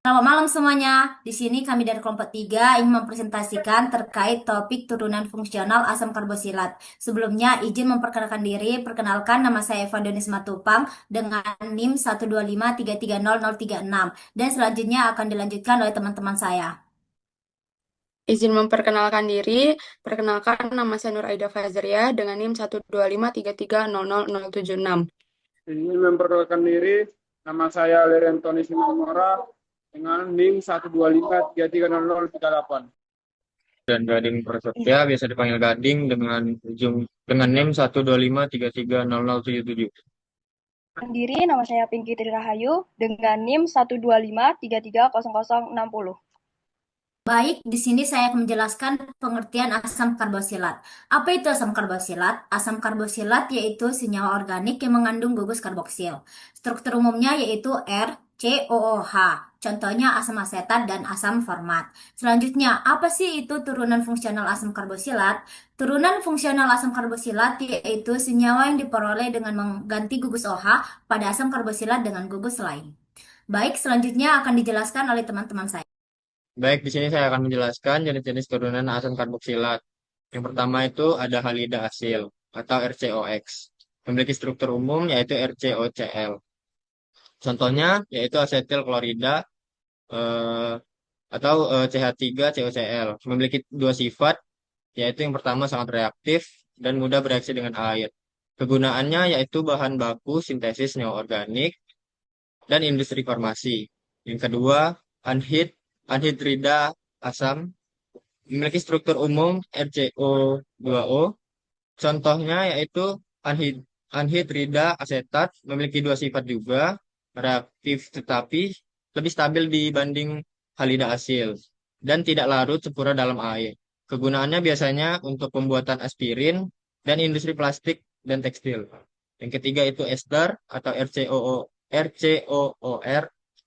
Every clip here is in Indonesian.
Selamat malam semuanya. Di sini kami dari kelompok 3 ingin mempresentasikan terkait topik turunan fungsional asam karboksilat. Sebelumnya izin memperkenalkan diri. Perkenalkan, nama saya Eva Donis Matupang dengan NIM 125330036 dan selanjutnya akan dilanjutkan oleh teman-teman saya. Izin memperkenalkan diri, perkenalkan nama saya Nur Aida Fazria dengan NIM 12533000076. Ingin memperkenalkan diri, nama saya Lerian Tony Sinomora dengan NIM 125330038. Dan Gading Prasetya biasa dipanggil Gading dengan NIM 125330077. Diri, nama saya Pinky Tri Rahayu dengan NIM 125330060. Baik, di sini saya akan menjelaskan pengertian asam karboksilat. Apa itu asam karboksilat? Asam karboksilat yaitu senyawa organik yang mengandung gugus karboksil. Struktur umumnya yaitu RCOOH. Contohnya asam asetat dan asam format. Selanjutnya, apa sih itu turunan fungsional asam karboksilat? Turunan fungsional asam karboksilat yaitu senyawa yang diperoleh dengan mengganti gugus OH pada asam karboksilat dengan gugus lain. Baik, selanjutnya akan dijelaskan oleh teman-teman saya. Baik, di sini saya akan menjelaskan jenis-jenis turunan asam karboksilat. Yang pertama itu ada halida asil atau RCOX. Memiliki struktur umum yaitu RCOCl. Contohnya yaitu asetil klorida eh, atau CH3COCl. Memiliki dua sifat, yaitu yang pertama sangat reaktif dan mudah bereaksi dengan air. Kegunaannya yaitu bahan baku sintesis senyawa organik dan industri farmasi. Yang kedua, anhidrida asam memiliki struktur umum RCO2O. Contohnya yaitu anhidrida asetat memiliki dua sifat juga, reaktif tetapi lebih stabil dibanding halida asil dan tidak larut sempurna dalam air. Kegunaannya biasanya untuk pembuatan aspirin dan industri plastik dan tekstil. Yang ketiga itu ester atau RCOOR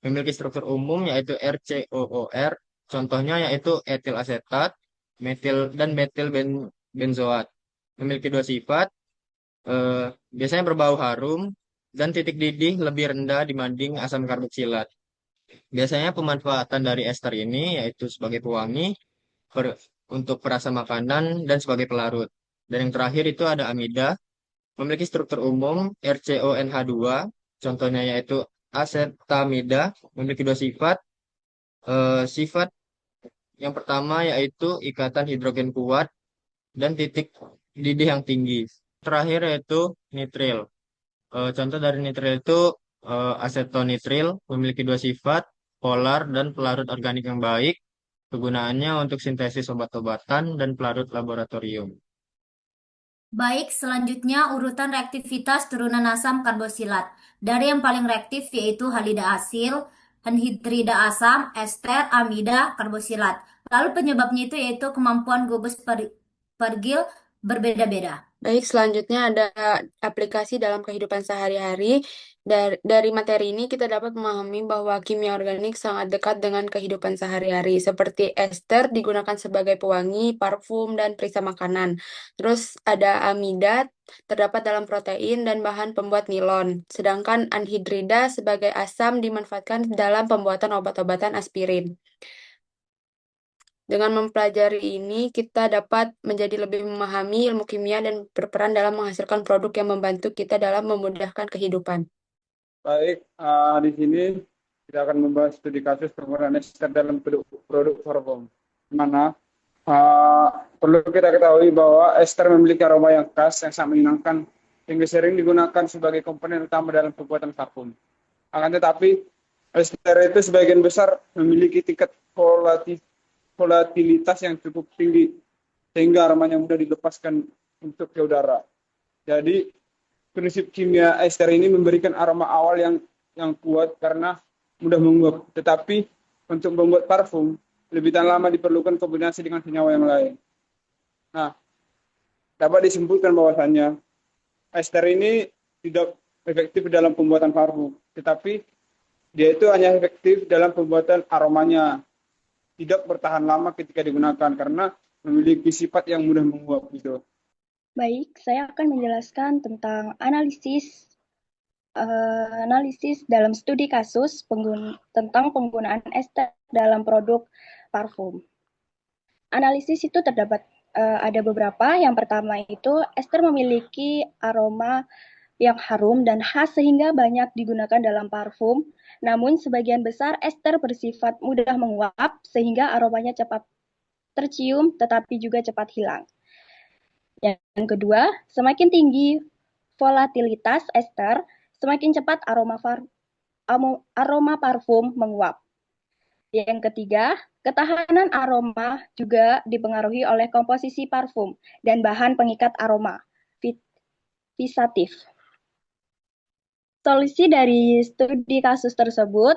memiliki struktur umum yaitu RCOOR. Contohnya yaitu etil asetat, metil benzoat. Memiliki dua sifat, eh, biasanya berbau harum dan titik didih lebih rendah dibanding asam karboksilat. Biasanya pemanfaatan dari ester ini yaitu sebagai pewangi, untuk perasa makanan, dan sebagai pelarut. Dan yang terakhir itu ada amida, memiliki struktur umum RCONH2, contohnya yaitu asetamida, memiliki dua sifat. Sifat yang pertama yaitu ikatan hidrogen kuat dan titik didih yang tinggi. Terakhir yaitu nitril. Contoh dari nitril itu asetonitril, memiliki dua sifat, polar dan pelarut organik yang baik. Kegunaannya untuk sintesis obat-obatan dan pelarut laboratorium. Baik, selanjutnya urutan reaktivitas turunan asam karboksilat. Dari yang paling reaktif yaitu halida asil, anhidrida asam, ester, amida, karboksilat. Lalu penyebabnya itu yaitu kemampuan gugus pergil berbeda-beda. Baik, selanjutnya ada aplikasi dalam kehidupan sehari-hari. Dari materi ini kita dapat memahami bahwa kimia organik sangat dekat dengan kehidupan sehari-hari, seperti ester digunakan sebagai pewangi, parfum, dan perisa makanan. Terus ada amida terdapat dalam protein dan bahan pembuat nilon, sedangkan anhidrida sebagai asam dimanfaatkan dalam pembuatan obat-obatan aspirin. Dengan mempelajari ini, kita dapat menjadi lebih memahami ilmu kimia dan berperan dalam menghasilkan produk yang membantu kita dalam memudahkan kehidupan. Baik, di sini kita akan membahas studi kasus penggunaan ester dalam produk parfum. Di mana perlu kita ketahui bahwa ester memiliki aroma yang khas yang sangat menyenangkan hingga sering digunakan sebagai komponen utama dalam pembuatan parfum. Akan tetapi, ester itu sebagian besar memiliki tingkat volatilitas yang cukup tinggi sehingga aromanya mudah dilepaskan untuk ke udara. Jadi prinsip kimia ester ini memberikan aroma awal yang kuat karena mudah menguap. Tetapi untuk membuat parfum lebih tahan lama diperlukan kombinasi dengan senyawa yang lain. Nah, dapat disimpulkan bahwasannya ester ini tidak efektif dalam pembuatan parfum, tetapi dia itu hanya efektif dalam pembuatan aromanya, tidak bertahan lama ketika digunakan karena memiliki sifat yang mudah menguap gitu. Baik, saya akan menjelaskan tentang analisis analisis dalam studi kasus tentang penggunaan ester dalam produk parfum. Analisis itu terdapat ada beberapa. Yang pertama itu ester memiliki aroma yang harum dan khas sehingga banyak digunakan dalam parfum. Namun sebagian besar ester bersifat mudah menguap sehingga aromanya cepat tercium tetapi juga cepat hilang. Yang kedua, semakin tinggi volatilitas ester, semakin cepat aroma parfum menguap. Yang ketiga, ketahanan aroma juga dipengaruhi oleh komposisi parfum dan bahan pengikat aroma, fisatif. Solusi dari studi kasus tersebut,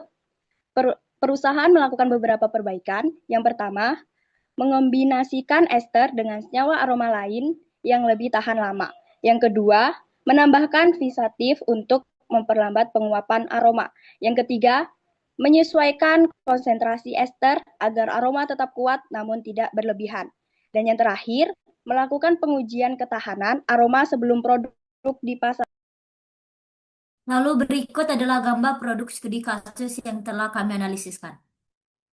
perusahaan melakukan beberapa perbaikan. Yang pertama, mengombinasikan ester dengan senyawa aroma lain yang lebih tahan lama. Yang kedua, menambahkan fisatif untuk memperlambat penguapan aroma. Yang ketiga, menyesuaikan konsentrasi ester agar aroma tetap kuat namun tidak berlebihan. Dan yang terakhir, melakukan pengujian ketahanan aroma sebelum produk dipasarkan. Lalu berikut adalah gambar produk studi kasus yang telah kami analisiskan.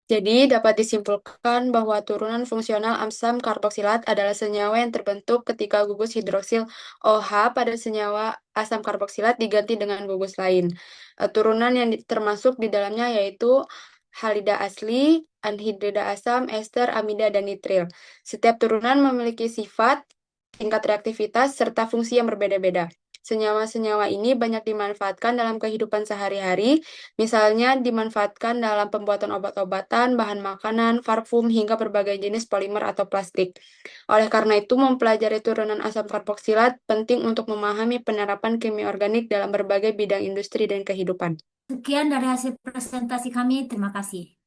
Jadi, dapat disimpulkan bahwa turunan fungsional asam karboksilat adalah senyawa yang terbentuk ketika gugus hidroksil OH pada senyawa asam karboksilat diganti dengan gugus lain. Turunan yang termasuk di dalamnya yaitu halida asli, anhidrida asam, ester, amida, dan nitril. Setiap turunan memiliki sifat, tingkat reaktivitas, serta fungsi yang berbeda-beda. Senyawa-senyawa ini banyak dimanfaatkan dalam kehidupan sehari-hari, misalnya dimanfaatkan dalam pembuatan obat-obatan, bahan makanan, parfum, hingga berbagai jenis polimer atau plastik. Oleh karena itu, mempelajari turunan asam karboksilat penting untuk memahami penerapan kimia organik dalam berbagai bidang industri dan kehidupan. Sekian dari hasil presentasi kami. Terima kasih.